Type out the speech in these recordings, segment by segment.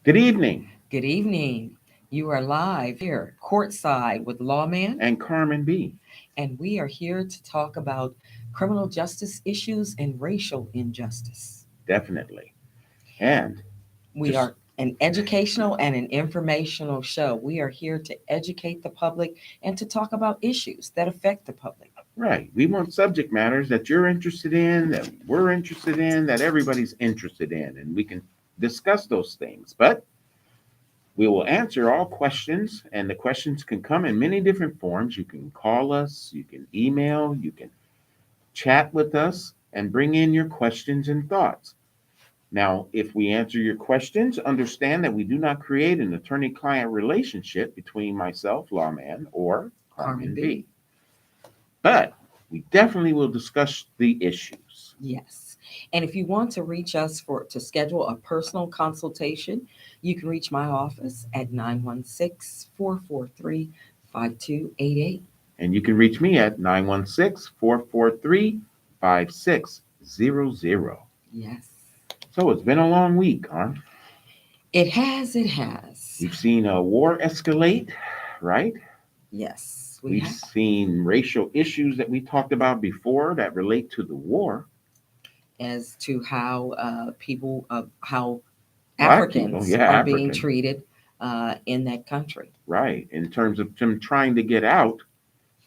Good evening. Good evening. You are live here, courtside with Lawman, And Carmen B. and we are here to talk about criminal justice issues and racial injustice. Definitely. And We just are an educational and an informational show. We are here to educate the public and to talk about issues that affect the public. right. We want subject matters that you're interested in, that we're interested in, that everybody's interested in, and we can discuss those things. But we will answer all questions, and the questions can come in many different forms. You can call us, you can email, you can chat with us, and bring in your questions and thoughts. Now, if we answer your questions, understand that we do not create an attorney client relationship between myself, Lawman, or Carmen Carmen B. B. But we definitely will discuss the issues. Yes. And if you want to reach us to schedule a personal consultation, you can reach my office at 916-443-5288. And you can reach me at 916-443-5600. Yes. So it's been a long week, huh? It has. We've seen a war escalate, right? Yes, we We've have. seen racial issues that we talked about before that relate to the war. As to how Black people, Africans yeah, are being African, treated in that country. right, in terms of them trying to get out,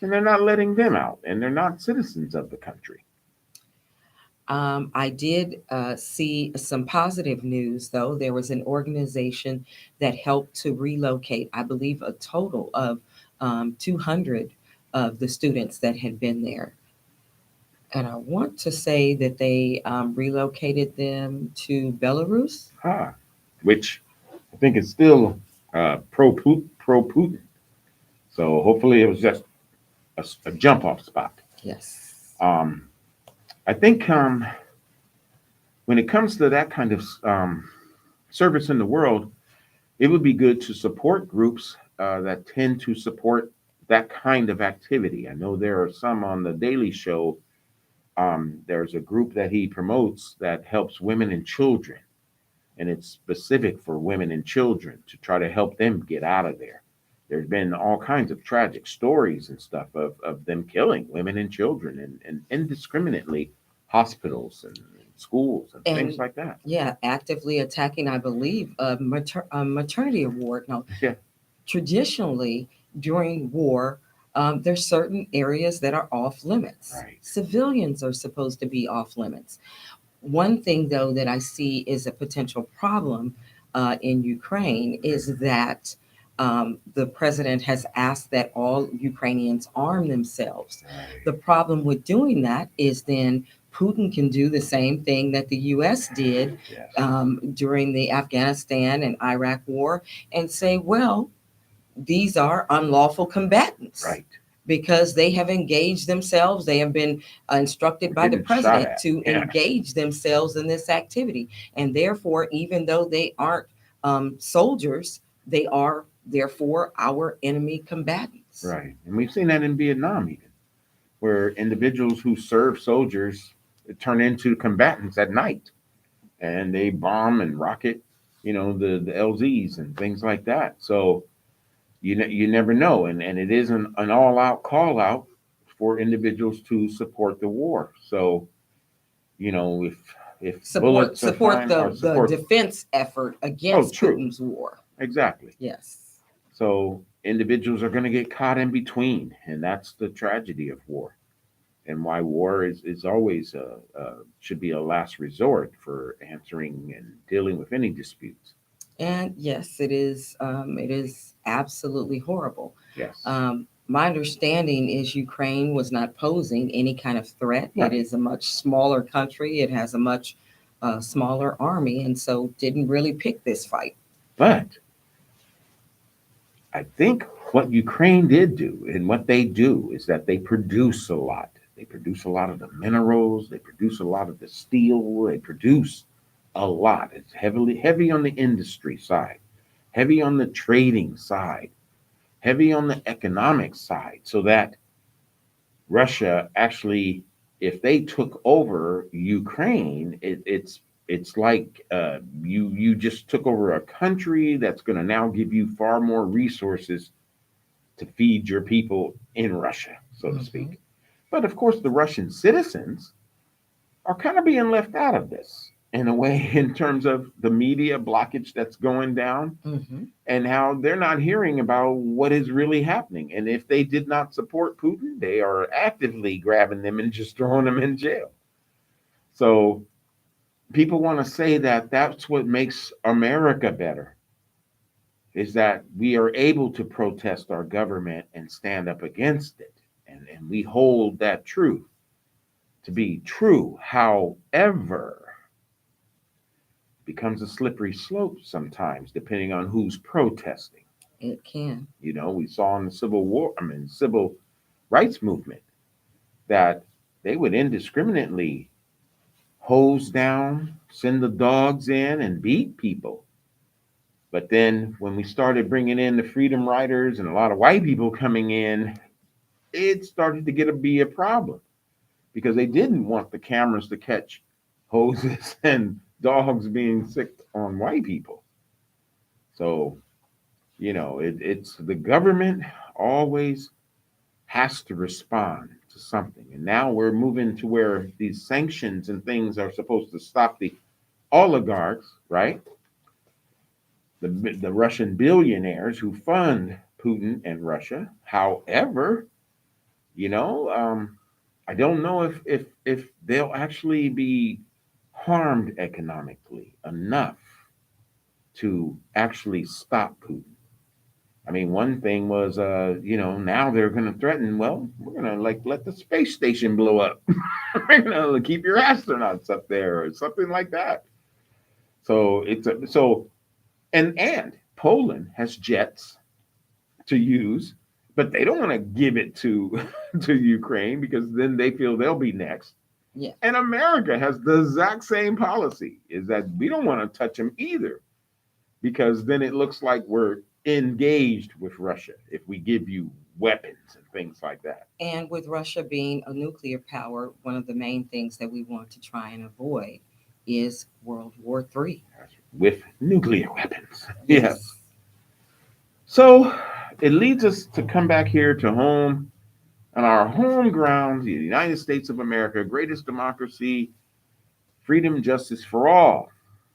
and they're not letting them out, and they're not citizens of the country. I did see some positive news, though. There was an organization that helped to relocate, I believe, a total of 200 of the students that had been there. And I want to say that they relocated them to Belarus. Ah, which I think is still pro Putin. So hopefully it was just a jump off spot. Yes. Um, I think when it comes to that kind of service in the world, it would be good to support groups that tend to support that kind of activity. I know there are some on the Daily Show. There's a group that he promotes that helps women and children, and it's specific for women and children to try to help them get out of there. There's been all kinds of tragic stories and stuff of them killing women and children and indiscriminately hospitals and schools and And things like that. yeah, actively attacking, I believe, a maternity award. Now, Yeah, traditionally, during war, there's certain areas that are off limits. right. Civilians are supposed to be off limits. One thing, though, that I see is a potential problem in Ukraine is that the president has asked that all Ukrainians arm themselves. The Right. problem with doing that is then Putin can do the same thing that the U.S. did Yes. during the Afghanistan and Iraq war and say, well, these are unlawful combatants Right. because they have engaged themselves. They have been instructed We're by the getting shot president at. to Yeah. engage themselves in this activity. And therefore, even though they aren't soldiers, they are therefore our enemy combatants. Right. And we've seen that in Vietnam even, where individuals who serve soldiers turn into combatants at night and they bomb and rocket, the LZs and things like that. So you never know. And it is an all out call out for individuals to support the war. So, if Support bullets are support fine the or the support, defense effort oh, against true. Putin's war. Exactly. Yes. So individuals are going to get caught in between, and that's the tragedy of war, and why war is always should be a last resort for answering and dealing with any disputes. And yes, it is. It is absolutely horrible. Yes, My understanding is Ukraine was not posing any kind of threat. It right. is a much smaller country. It has a much smaller army, and so didn't really pick this fight. But I think what Ukraine did do and what they do is that they produce a lot. They produce a lot of the minerals. They produce a lot of the steel. They produce a lot. It's heavy on the industry side, heavy on the trading side, heavy on the economic side, so that Russia actually, if they took over Ukraine, It's like you just took over a country that's going to now give you far more resources to feed your people in Russia, so to Mm-hmm. speak. But of course, the Russian citizens are kind of being left out of this in a way, in terms of the media blockage that's going down Mm-hmm. and how they're not hearing about what is really happening. And if they did not support Putin, they are actively grabbing them and just throwing them in jail. So people want to say that that's what makes America better, is that we are able to protest our government and stand up against it. And we hold that truth to be true. However, it becomes a slippery slope sometimes, depending on who's protesting. It can. You know, we saw in the civil rights movement, that they would indiscriminately hose down, send the dogs in, and beat people. But then when we started bringing in the freedom riders and a lot of white people coming in, it started to be a problem, because they didn't want the cameras to catch hoses and dogs being sick on white people. So, it's the government always has to respond to something. And now we're moving to where these sanctions and things are supposed to stop the oligarchs, right? The Russian billionaires who fund Putin and Russia. However, you know, I don't know if they'll actually be harmed economically enough to actually stop Putin. I mean, one thing was, now they're going to threaten. Well, we're going to like let the space station blow up. We're going to keep your astronauts up there, or something like that. So and Poland has jets to use, but they don't want to give it to to Ukraine, because then they feel they'll be next. Yeah. And America has the exact same policy: is that we don't want to touch them either, because then it looks like we're engaged with Russia if we give you weapons and things like that. And with Russia being a nuclear power, one of the main things that we want to try and avoid is World War III. With nuclear weapons. Yeah. Yes. So it leads us to come back here to home, on our home ground, the United States of America, greatest democracy, freedom, justice for all.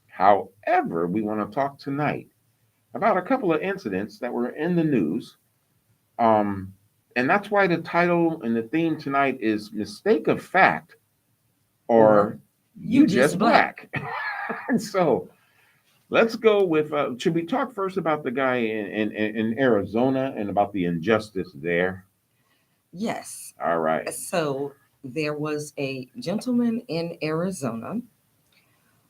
However, we want to talk tonight about a couple of incidents that were in the news. Um, and that's why the title and the theme tonight is Mistake of Fact, Or or You You Just Just Black. Black. So let's go with, should we talk first about the guy in Arizona and about the injustice there? Yes. All right. So there was a gentleman in Arizona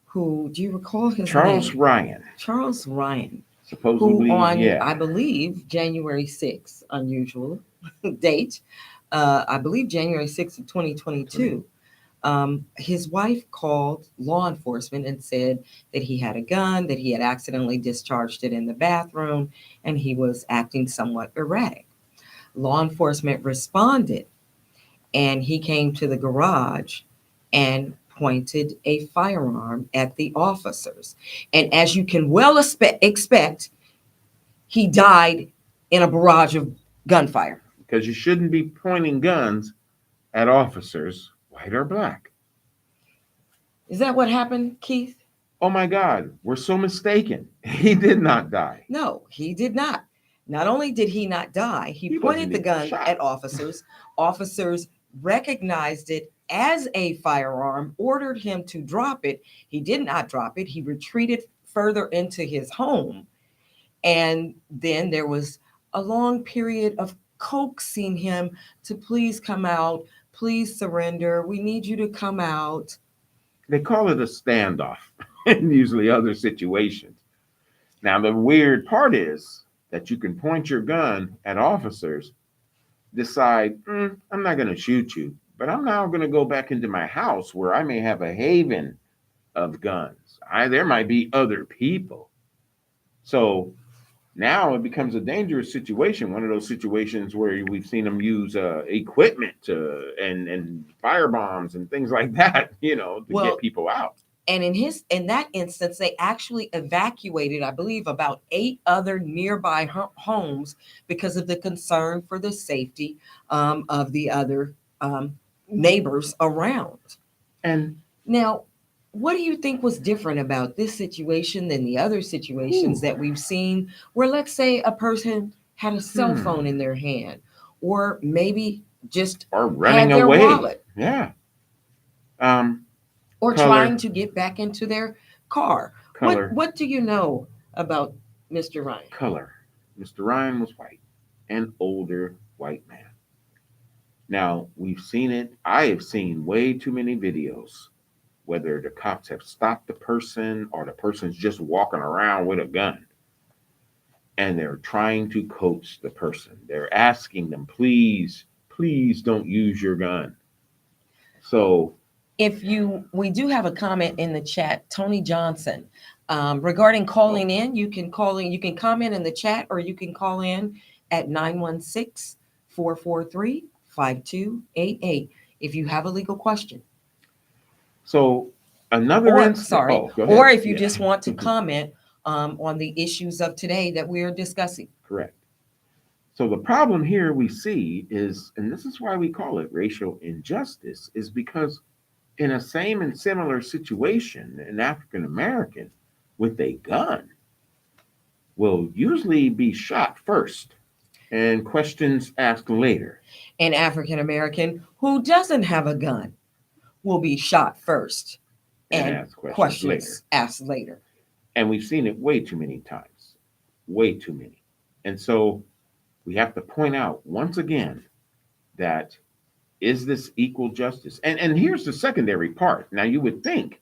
who, do you recall his Charles name? Ryan, Charles Ryan, who supposedly, on, yeah. I believe, January 6th, unusual date, I believe January 6th of 2022, his wife called law enforcement and said that he had a gun, that he had accidentally discharged it in the bathroom, and he was acting somewhat erratic. Law enforcement responded, and he came to the garage and pointed a firearm at the officers. And as you can well expect, he died in a barrage of gunfire. Because you shouldn't be pointing guns at officers, white or black. Is that what happened, Keith? Oh my God, we're so mistaken. He did not die. No, he did not. Not only did he not die, he He pointed wasn't the even gun shot. at officers. Officers recognized it as a firearm, ordered him to drop it. He did not drop it. He retreated further into his home. And then there was a long period of coaxing him to please come out, please surrender. We need you to come out. They call it a standoff in usually other situations. Now, the weird part is that you can point your gun at officers, decide, I'm not going to shoot you, but I'm now going to go back into my house where I may have a haven of guns. There might be other people. So now it becomes a dangerous situation. One of those situations where we've seen them use equipment and fire bombs and things like that, to get Well, people out. And in that instance, they actually evacuated, I believe, about 8 other nearby homes because of the concern for the safety of the other neighbors around. And Now, what do you think was different about this situation than the other situations ooh, that we've seen where, let's say, a person had a cell phone in their hand, or maybe just or had running their away. wallet, Yeah. Um, or trying color, to get back into their car? color, What do you know about Mr. Ryan? color. Mr. Ryan was white, an older white man. Now, we've seen it. I have seen way too many videos, whether the cops have stopped the person or the person's just walking around with a gun and they're trying to coach the person. They're asking them, please, please don't use your gun. So, We do have a comment in the chat, Tony Johnson, regarding oh, calling in. You can call in, you can comment in the chat, or you can call in at 916-443-5288 if you have a legal question. so another Or, instance. sorry, Oh, go or ahead. if you Yeah, just want to comment on the issues of today that we are discussing. correct. So the problem here we see is, and this is why we call it racial injustice, is because in a same and similar situation, an African American with a gun will usually be shot first and questions asked later. An African American who doesn't have a gun will be shot first And and ask questions later. questions asked later. And we've seen it way too many times, way too many. And so we have to point out once again that is this equal justice? And here's the secondary part. Now you would think,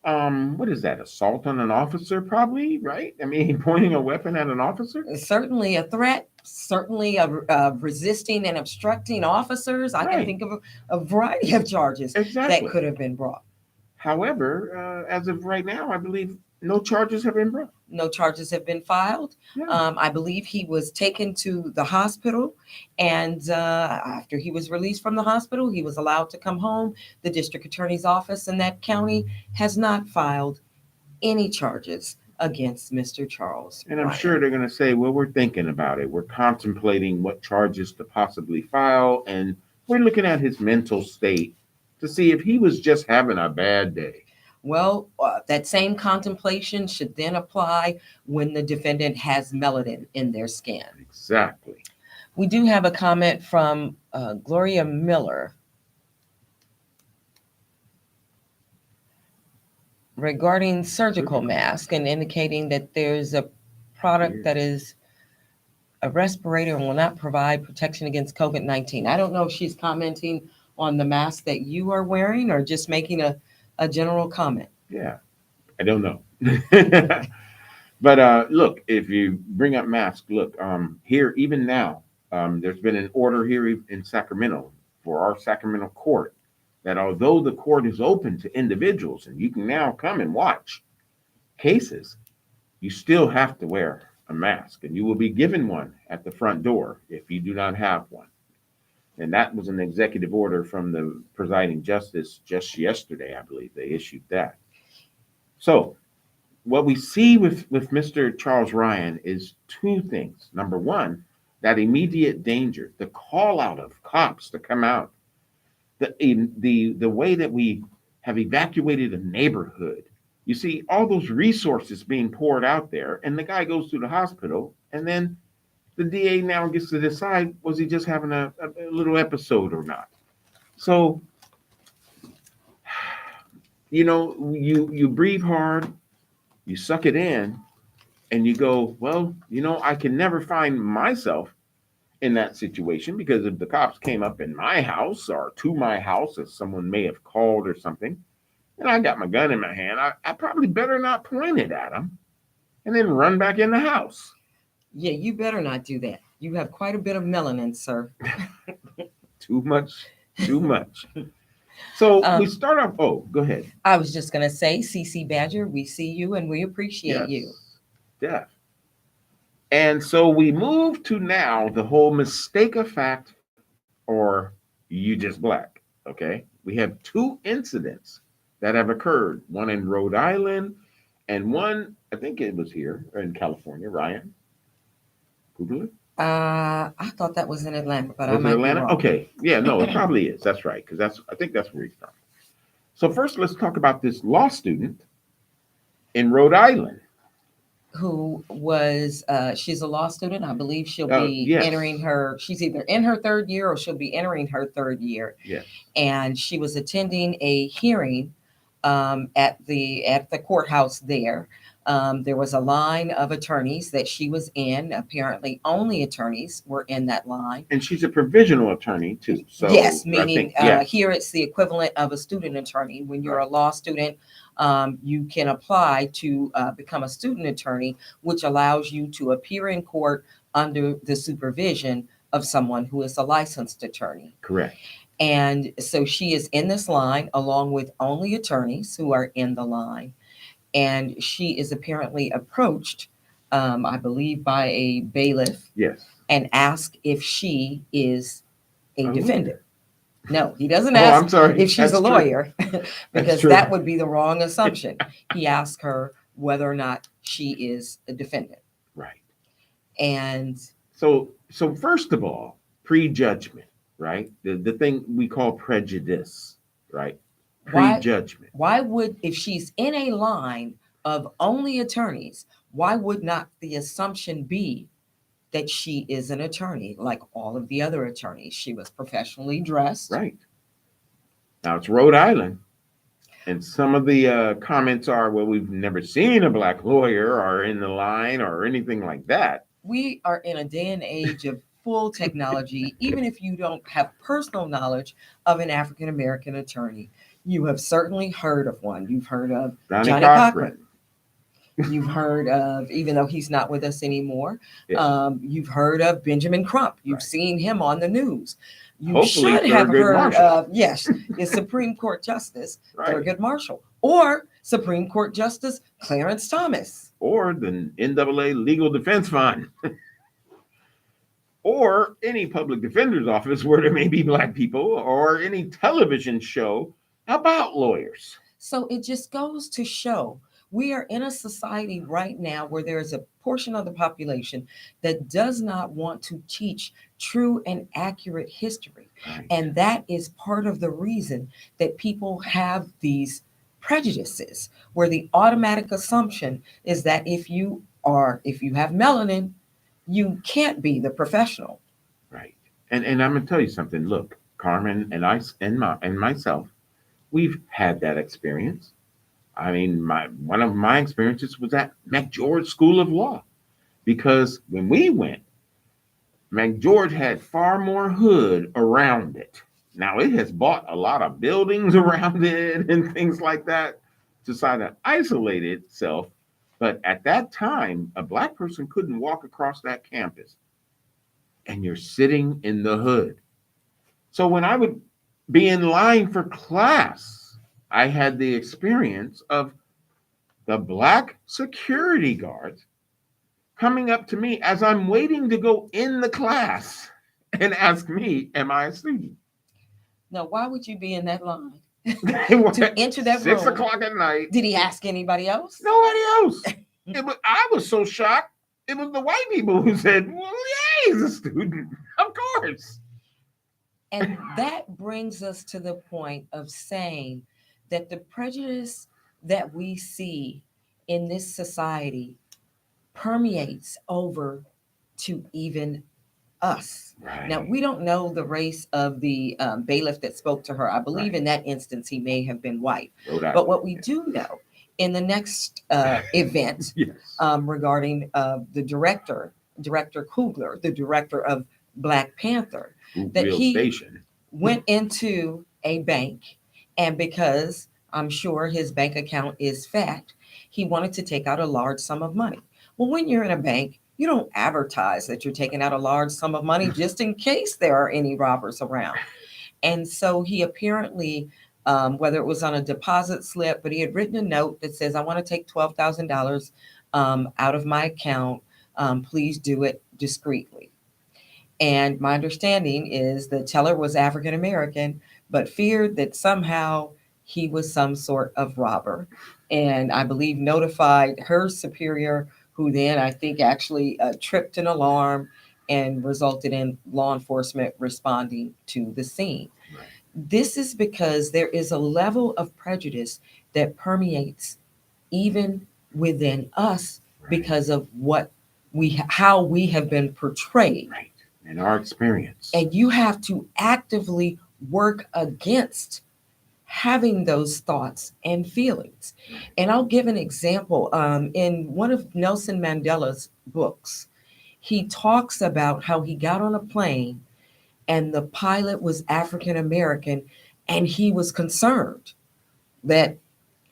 what is that? Assault on an officer, probably, right? I mean, pointing a weapon at an officer, Certainly a threat, certainly a resisting and obstructing officers. I can right? think of a variety of charges that Exactly. could have been brought. However, as of right now, I believe no charges have been brought. No charges have been filed. Yeah. I believe he was taken to the hospital, and after he was released from the hospital, he was allowed to come home. The district attorney's office in that county has not filed any charges against Mr. Charles And I'm Ryan. sure they're going to say, well, we're thinking about it. We're contemplating what charges to possibly file. And we're looking at his mental state to see if he was just having a bad day. Well, that same contemplation should then apply when the defendant has melanin in their skin. Exactly. We do have a comment from Gloria Miller regarding surgical mask and indicating that there's a product that is a respirator and will not provide protection against COVID-19. I don't know if she's commenting on the mask that you are wearing or just making a general comment. Yeah, I don't know. But look, if you bring up masks, look, here, even now, there's been an order here in Sacramento for our Sacramento court that although the court is open to individuals and you can now come and watch cases, you still have to wear a mask and you will be given one at the front door if you do not have one. And that was an executive order from the presiding justice just yesterday, I believe they issued that. So what we see with Mr. Charles Ryan is two things. Number one, that immediate danger, the call out of cops to come out, the way that we have evacuated a neighborhood. You see all those resources being poured out there, and the guy goes to the hospital, and then the DA now gets to decide, was he just having a little episode or not? So, you breathe hard, you suck it in, and you go, well, I can never find myself in that situation because if the cops came up in my house or to my house, as someone may have called or something, and I got my gun in my hand, I probably better not point it at them and then run back in the house. Yeah, you better not do that. You have quite a bit of melanin, sir. Too much. So we start off. Oh, go ahead. I was just going to say, CC Badger, we see you and we appreciate you. Yeah. And so we move to now the whole mistake of fact or you just black. Okay. We have two incidents that have occurred. One in Rhode Island, and one, I think it was here in California. Ryan, Google it. I thought that was in Atlanta, but I Was it might be Atlanta? wrong. Okay, yeah, no, it probably is. That's right, because I think that's where he's from. So first, let's talk about this law student in Rhode Island. Who was she's a law student. I believe she'll be Yes, entering her, she's either in her third year or she'll be entering her third year. yes, And she was attending a hearing at the courthouse there. There was a line of attorneys that she was in. Apparently, only attorneys were in that line. and she's a provisional attorney too. So Yes, I meaning think yes, here it's the equivalent of a student attorney. When you're right, a law student, you can apply to become a student attorney, which allows you to appear in court under the supervision of someone who is a licensed attorney. correct. And so she is in this line along with only attorneys who are in the line. And she is apparently approached, I believe, by a bailiff Yes. and asked if she is a A defendant. No, he doesn't Oh, ask I'm sorry. if she's That's a true. lawyer because true. that would be the wrong assumption. He asked her whether or not she is a defendant. Right. And So first of all, prejudgment, right? The thing we call prejudice, right? why Prejudgment. why would, if she's in a line of only attorneys, why would not the assumption be that she is an attorney like all of the other attorneys? She was professionally dressed. Right. Now it's Rhode Island. And some of the comments are, well, we've never seen a black lawyer or in the line or anything like that. We are in a day and age of full technology. Even if you don't have personal knowledge of an African American attorney, you have certainly heard of one. You've heard of Johnny Cochran. You've heard of, even though he's not with us anymore, Yes. you've heard of Benjamin Crump. You've Right. seen him on the news. You Hopefully should have Thurgood heard Marshall. of, yes, the Supreme Court Justice Right. Thurgood Marshall, or Supreme Court Justice Clarence Thomas. Or the NAA Legal Defense Fund. Or any public defender's office where there may be black people, or any television show about lawyers. So it just goes to show we are in a society right now where there is a portion of the population that does not want to teach true and accurate history. Right. And that is part of the reason that people have these prejudices, where the automatic assumption is that if you have melanin, you can't be the professional. Right. And I'm gonna tell you something. Look, Carmen and I and myself, we've had that experience. I mean, one of my experiences was at McGeorge School of Law, because when we went, McGeorge had far more hood around it. Now it has bought a lot of buildings around it and things like that to try to isolate itself. But at that time, a black person couldn't walk across that campus, and you're sitting in the hood. So when I would be in line for class, I had the experience of the black security guards coming up to me as I'm waiting to go in the class and ask me, am I a student? Now, why would you be in that line They were to enter that 6 room? o'clock at night. Did he ask anybody else? Nobody else. I was so shocked. It was the white people who said, well, yeah, he's a student. Of course. And that brings us to the point of saying that the prejudice that we see in this society permeates over to even us. Right. Now, we don't know the race of the bailiff that spoke to her. I believe Right. in that instance, he may have been white. Rhode Island, But what we yeah. do know in the next event Yes. regarding the director Coogler, the director of Black Panther, that Real he station. went into a bank, and because I'm sure his bank account is fat, he wanted to take out a large sum of money. Well, when you're in a bank, you don't advertise that you're taking out a large sum of money just in case there are any robbers around. And so he apparently, whether it was on a deposit slip, but he had written a note that says, I want to take $12,000 out of my account. Please do it discreetly. And my understanding is the teller was African American, but feared that somehow he was some sort of robber. And I believe notified her superior, who then I think actually tripped an alarm and resulted in law enforcement responding to the scene. Right. This is because there is a level of prejudice that permeates even within us Right. because of how we have been portrayed. Right. In our experience. And you have to actively work against having those thoughts and feelings. Right. And I'll give an example. In one of Nelson Mandela's books, he talks about how he got on a plane and the pilot was African American, and he was concerned that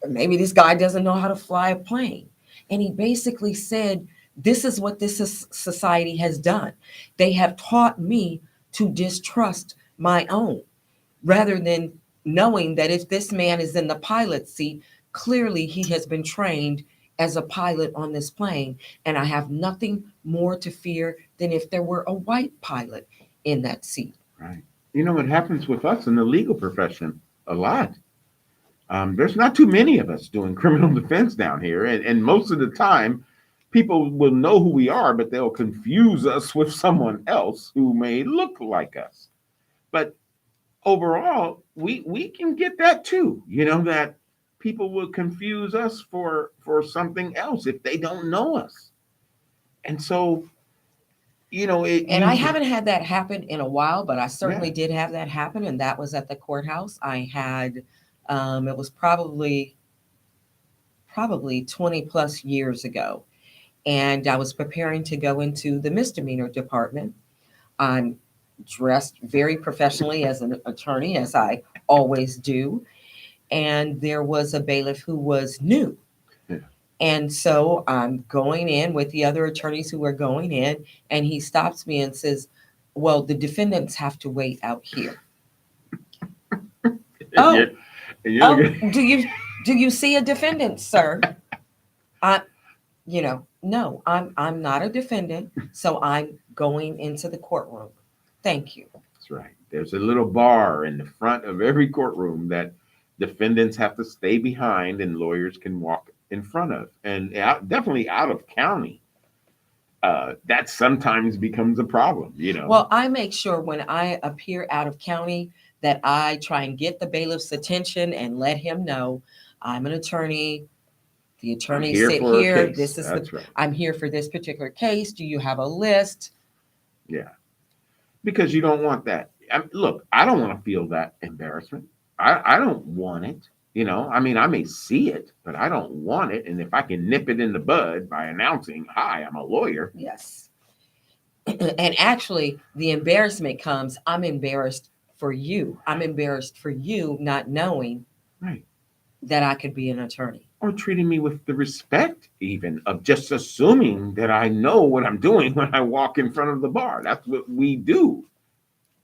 maybe this guy doesn't know how to fly a plane. And he basically said, this is what society has done. They have taught me to distrust my own rather than knowing that if this man is in the pilot seat, clearly he has been trained as a pilot on this plane. And I have nothing more to fear than if there were a white pilot in that seat. Right. You know, it happens with us in the legal profession a lot. There's not too many of us doing criminal defense down here. And most of the time, people will know who we are, but they'll confuse us with someone else who may look like us. But overall, we can get that too. You know, that people will confuse us for something else if they don't know us. And so, you know, And I haven't had that happen in a while, but I certainly yeah. did have that happen, and that was at the courthouse. I had, it was probably 20 plus years ago, and I was preparing to go into the misdemeanor department. I'm dressed very professionally as an attorney, as I always do, and there was a bailiff who was new. Yeah. And so I'm going in with the other attorneys who are going in, and he stops me and says, well, the defendants have to wait out here. Oh, Yeah. do you see a defendant, sir? I, no, I'm not a defendant, so I'm going into the courtroom. Thank you. That's right. There's a little bar in the front of every courtroom that defendants have to stay behind and lawyers can walk in front of. And definitely out of county, that sometimes becomes a problem, you know. Well, I make sure when I appear out of county that I try and get the bailiff's attention and let him know I'm an attorney. The attorneys sit here. This is That's right. I'm here for this particular case. Do you have a list? Yeah. Because you don't want that. Look, I don't want to feel that embarrassment. I don't want it. You know, I mean, I may see it, but I don't want it. And if I can nip it in the bud by announcing, hi, I'm a lawyer. Yes. And actually, the embarrassment comes, I'm embarrassed for you. I'm embarrassed for you not knowing right. that I could be an attorney. Or treating me with the respect, even, of just assuming that I know what I'm doing when I walk in front of the bar. That's what we do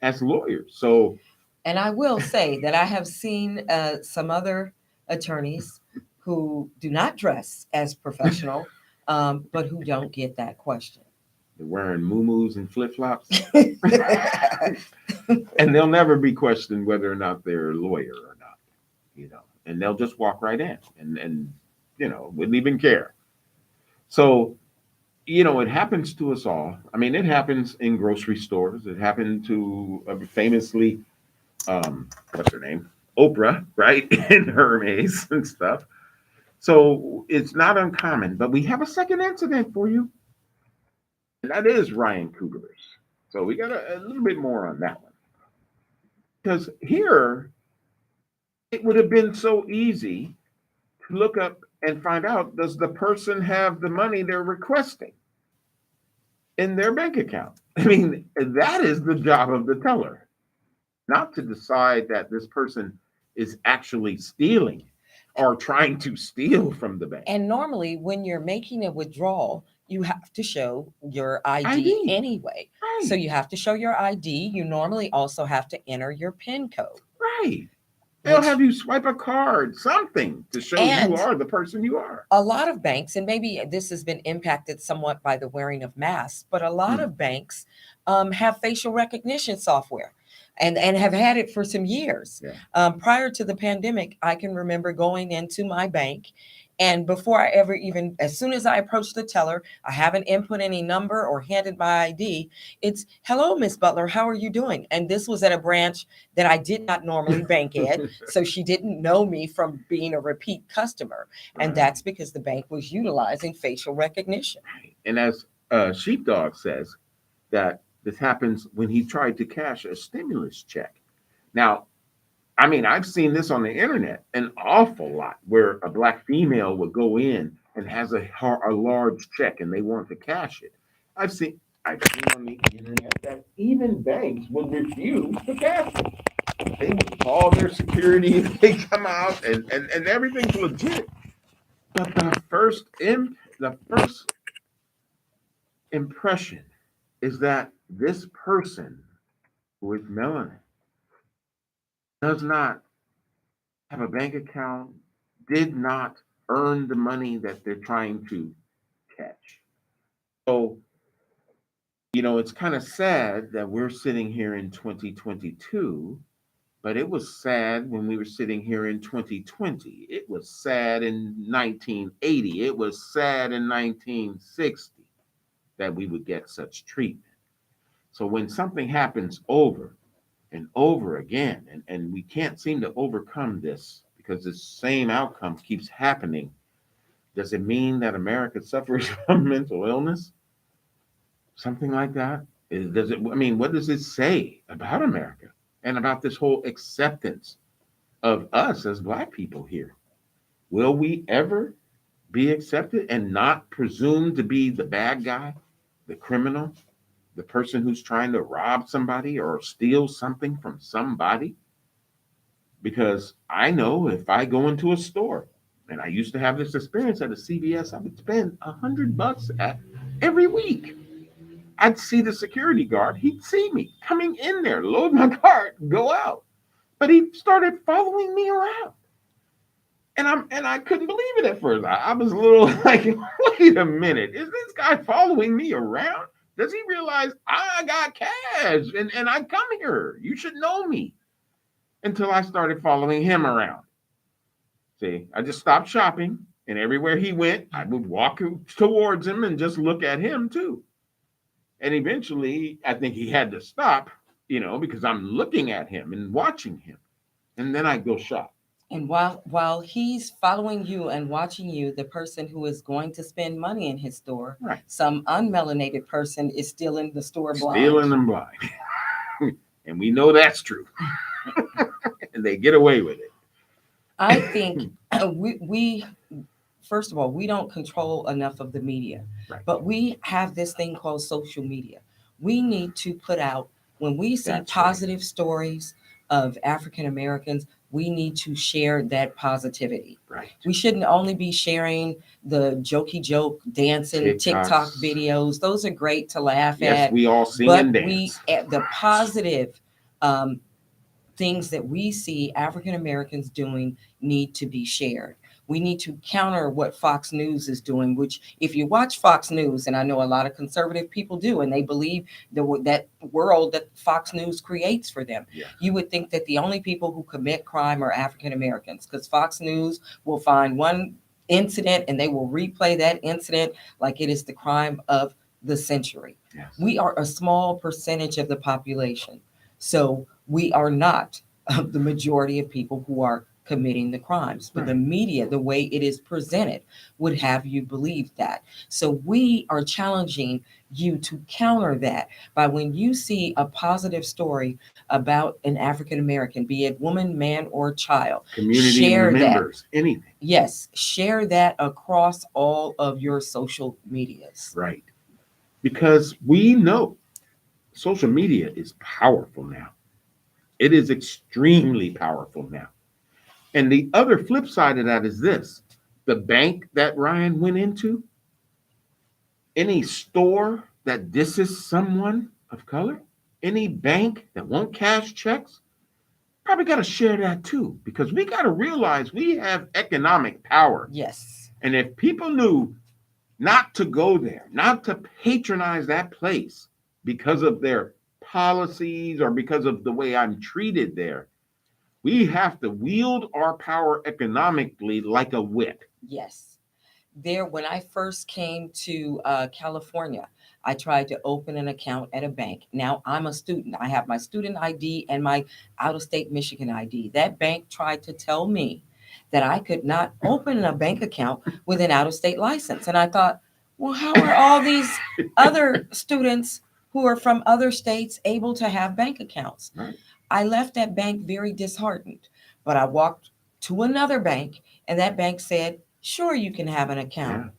as lawyers. So, and I will say that I have seen some other attorneys who do not dress as professional, but who don't get that question. They're wearing muumuus and flip-flops. And they'll never be questioned whether or not they're a lawyer or not, you know. And they'll just walk right in and you know, wouldn't even care. So, you know, it happens to us all. I mean, it happens in grocery stores. It happened to famously, what's her name? Oprah, right? In Hermes and stuff. So it's not uncommon. But we have a second incident for you. And that is Ryan Coogler's. So we got a little bit more on that one. Because here, it would have been so easy to look up and find out, does the person have the money they're requesting in their bank account? I mean, that is the job of the teller, not to decide that this person is actually stealing or trying to steal from the bank. And normally, when you're making a withdrawal, you have to show your ID. Anyway. Right. So you have to show your ID. You normally also have to enter your PIN code. Right. They'll have you swipe a card, something to show you are the person you are. A lot of banks, and maybe this has been impacted somewhat by the wearing of masks, but a lot of banks have facial recognition software. and have had it for some years. Yeah. Prior to the pandemic, I can remember going into my bank. And before I ever even, as soon as I approached the teller, I haven't input any number or handed my ID. It's, hello, Miss Butler, how are you doing? And this was at a branch that I did not normally bank at. So she didn't know me from being a repeat customer. And Right. that's because the bank was utilizing facial recognition. And as Sheepdog says, that this happens when he tried to cash a stimulus check. Now, I mean, I've seen this on the internet an awful lot where a black female would go in and has a large check and they want to cash it. I've seen I've seen on the internet that even banks would refuse to cash it. They would call their security, they come out and everything's legit. But the first impression is that this person with melanin does not have a bank account, did not earn the money that they're trying to catch. So, it's kind of sad that we're sitting here in 2022, but it was sad when we were sitting here in 2020. It was sad in 1980. It was sad in 1960 that we would get such treatment. So when something happens over and over again, and we can't seem to overcome this because this same outcome keeps happening, does it mean that America suffers from mental illness? Something like that? Does it? I mean, what does it say about America and about this whole acceptance of us as Black people here? Will we ever be accepted and not presumed to be the bad guy, the criminal, the person who's trying to rob somebody or steal something from somebody? Because I know if I go into a store, and I used to have this experience at a CVS, I would spend $100 at every week. I'd see the security guard, he'd see me coming in there, load my cart, go out. But he started following me around. And I couldn't believe it at first. I was a little like, wait a minute, is this guy following me around? Does he realize I got cash and I come here? You should know me. Until I started following him around. See, I just stopped shopping, and everywhere he went, I would walk towards him and just look at him too. And eventually, I think he had to stop, because I'm looking at him and watching him. And then I go shop. And while he's following you and watching you, the person who is going to spend money in his store, Right. some unmelanated person is still in the store blind. Stealing them blind. And we know that's true. And they get away with it. I think we first of all, we don't control enough of the media, Right. but we have this thing called social media. We need to put out, when we see That's positive stories of African Americans, we need to share that positivity. Right. We shouldn't only be sharing the jokey joke dancing TikTok TikToks. videos. Those are great to laugh Yes, at. we all sing But and dance. the positive things that we see African Americans doing need to be shared. We need to counter what Fox News is doing, which if you watch Fox News, and I know a lot of conservative people do, and they believe that world that Fox News creates for them, Yeah. you would think that the only people who commit crime are African Americans, because Fox News will find one incident and they will replay that incident like it is the crime of the century. Yes. We are a small percentage of the population. So we are not the majority of people who are committing the crimes, but the media, the way it is presented, would have you believe that. So we are challenging you to counter that by, when you see a positive story about an African American, be it woman, man, or child, Community share members, anything. Yes, share that across all of your social medias. Right. Because we know social media is powerful now. It is extremely powerful now. And the other flip side of that is this: the bank that Ryan went into, any store that disses someone of color, any bank that won't cash checks, probably got to share that too, because we got to realize we have economic power. Yes. And if people knew not to go there, not to patronize that place because of their policies or because of the way I'm treated there. We have to wield our power economically like a whip. Yes. There, when I first came to California, I tried to open an account at a bank. Now I'm a student. I have my student ID and my out of state Michigan ID. That bank tried to tell me that I could not open a bank account with an out of state license. And I thought, well, how are all these other students who are from other states able to have bank accounts? Right. I left that bank very disheartened, but I walked to another bank and that bank said, sure, you can have an account,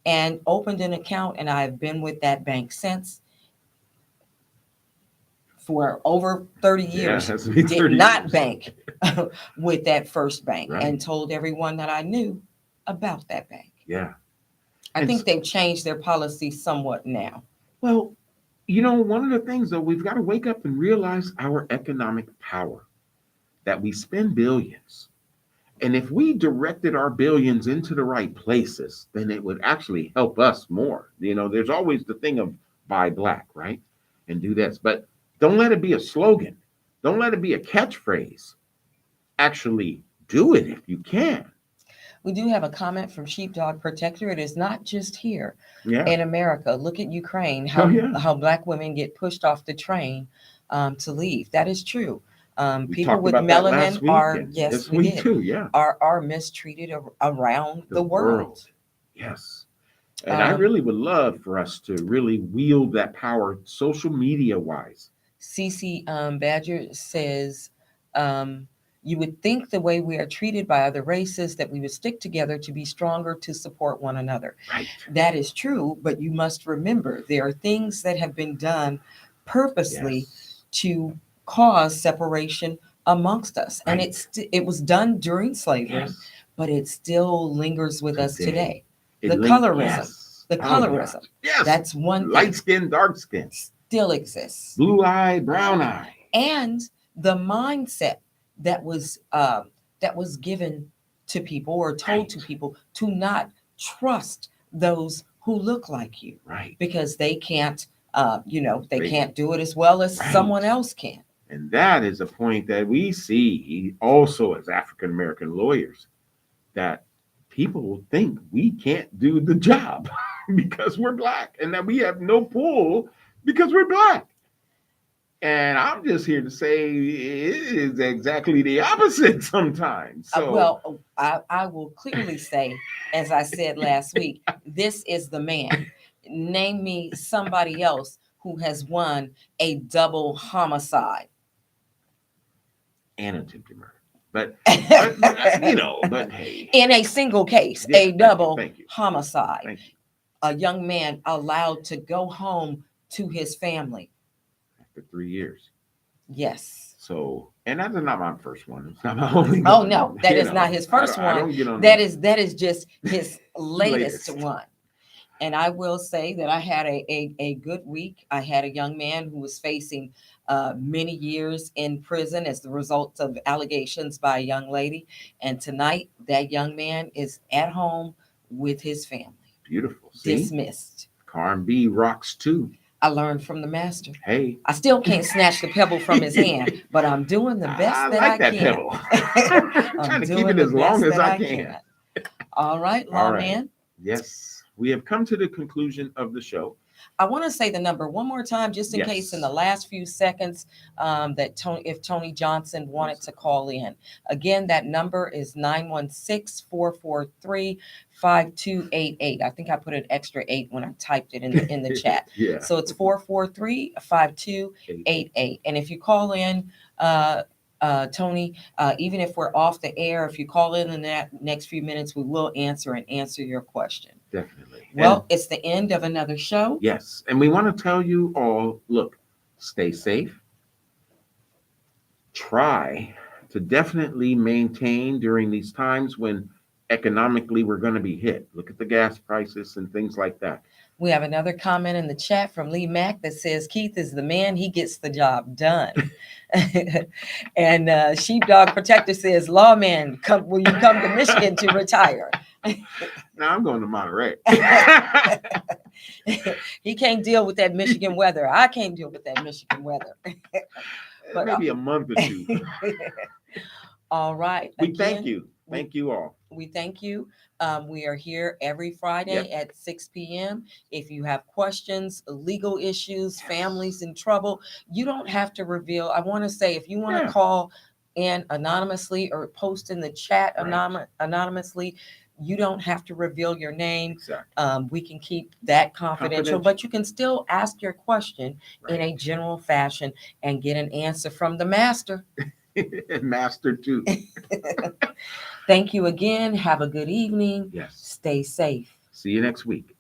Yeah. and opened an account. And I've been with that bank since for over 30 Yeah, years. that's me, Did 30 not years. bank with that first bank Right. and told everyone that I knew about that bank. Yeah. I And think they've changed their policy somewhat now. Well, one of the things though, we've got to wake up and realize our economic power, that we spend billions. And if we directed our billions into the right places, then it would actually help us more. There's always the thing of buy black, right? And do this. But don't let it be a slogan. Don't let it be a catchphrase. Actually do it if you can. We do have a comment from Sheepdog Protector. It is not just here Yeah. in America. Look at Ukraine, Oh, yeah. how black women get pushed off the train to leave. That is true. We People talked with about that last melanin week are, and yes, this we week did, too. Yeah. are mistreated around the world. Yes. And I really would love for us to really wield that power social media wise. CC Badger says, you would think the way we are treated by other races that we would stick together to be stronger to support one another. Right. That is true, but you must remember there are things that have been done purposely Yes. to cause separation amongst us. And Right. it was done during slavery, Yes. but it still lingers with us today. It The linked- colorism. Yes. The Oh, colorism. gosh. Yes. That's one Light thing. skin, dark skin, Still exists. blue eye, brown eye. And the mindset that was given to people or told to Right. people to not trust those who look like you, Right. because they can't they Right. can't do it as well as Right. someone else can. And that is a point that we see also as African American lawyers, that people think we can't do the job because we're black, and that we have no pull because we're black. And I'm just here to say it is exactly the opposite sometimes. So, I will clearly say, as I said last week, this is the man. Name me somebody else who has won a double homicide. and attempted murder. But hey. In a single case, Yeah, a double thank you. homicide. Thank you. A young man allowed to go home to his family. After 3 years. Yes. So, and that's not my first one. It's not my only one. Oh no, that is not his first I one. don't get on That is just his latest Latest. one. And I will say that I had a good week. I had a young man who was facing many years in prison as the result of allegations by a young lady. And tonight, that young man is at home with his family. Beautiful. See? Dismissed. R&B rocks too. I learned from the master. Hey. I still can't snatch the pebble from his hand, but I'm doing the best I that like I that can. pebble. I'm trying to keep doing it the as long best as that I can. All right, All right. lawman. Yes. We have come to the conclusion of the show. I want to say the number one more time, just in Yes. case in the last few seconds that if Tony Johnson wanted to call in. Again, that number is 916-443-5288. I think I put an extra 8 when I typed it in the chat. Yeah. So it's 443-5288. And if you call in, Tony, even if we're off the air, if you call in the next few minutes, we will answer your question. Definitely. Well, it's the end of another show. Yes. And we want to tell you all, look, stay safe. Try to definitely maintain during these times when economically we're going to be hit. Look at the gas prices and things like that. We have another comment in the chat from Lee Mack that says, Keith is the man. He gets the job done. And Sheepdog Protector says, lawman, will you come to Michigan to retire? Now I'm going to Monterey. He can't deal with that Michigan weather. I can't deal with that Michigan weather. But Maybe a month or two. all right. We thank Again, you. Thank you all. we thank you. We are here every Friday Yep. at 6 p.m. If you have questions, legal issues, families in trouble, you don't have to reveal. I want to say, if you want to Yeah. call in anonymously or post in the chat Right. anonymously, you don't have to reveal your name. Exactly. We can keep that confidential, Confidential. but you can still ask your question in Right. a general fashion and get an answer from the master. Master too. Thank you again. Have a good evening. Yes. Stay safe. See you next week.